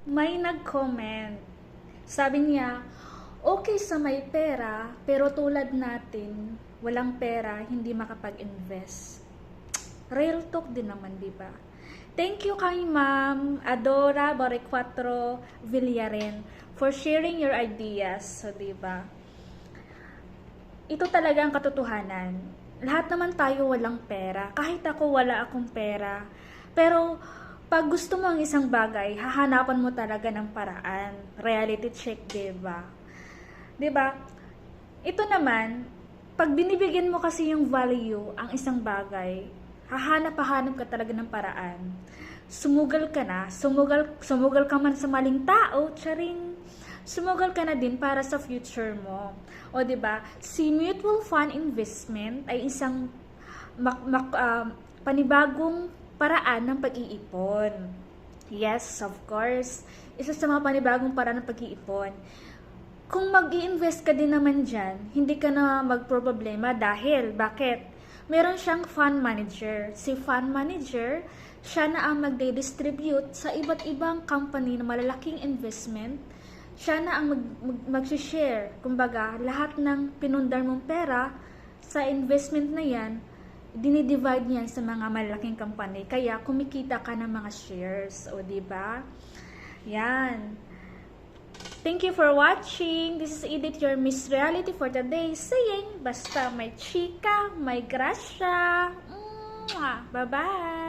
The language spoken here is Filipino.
May nag-comment. Sabi niya, okay sa may pera, pero tulad natin, walang pera, hindi makapag-invest. Real talk din naman, di ba? Thank you kay Ma'am Adora Baricuatro Villaren for sharing your ideas. So, di ba? Ito talaga ang katotohanan. Lahat naman tayo walang pera. Kahit ako wala akong pera. Pero pag gusto mo ang isang bagay, hahanapan mo talaga ng paraan. Reality check, 'di ba? 'Di ba? Ito naman, pag binibigyan mo kasi yung value ang isang bagay, hahanap ka talaga ng paraan. Sumugal ka na, sumugal ka man sa maling tao, charing, sumugal ka na din para sa future mo. O 'di ba? Si mutual fund investment ay isang panibagong paraan ng pag-iipon. Yes, of course. Isa sa mga panibagong paraan ng pag-iipon. Kung mag-i-invest ka din naman dyan, hindi ka na magproblema dahil, bakit? Meron siyang fund manager. Si fund manager, siya na ang magde-distribute sa iba't ibang company na malalaking investment. Siya na ang mag-share. Kumbaga, lahat ng pinundar mong pera sa investment na yan, dinidivide niyan sa mga malalaking company. Kaya, kumikita ka ng mga shares. O, diba? Yan. Thank you for watching. This is Edith, your Miss Reality for today, saying, basta may chika, may grasya. Bye-bye.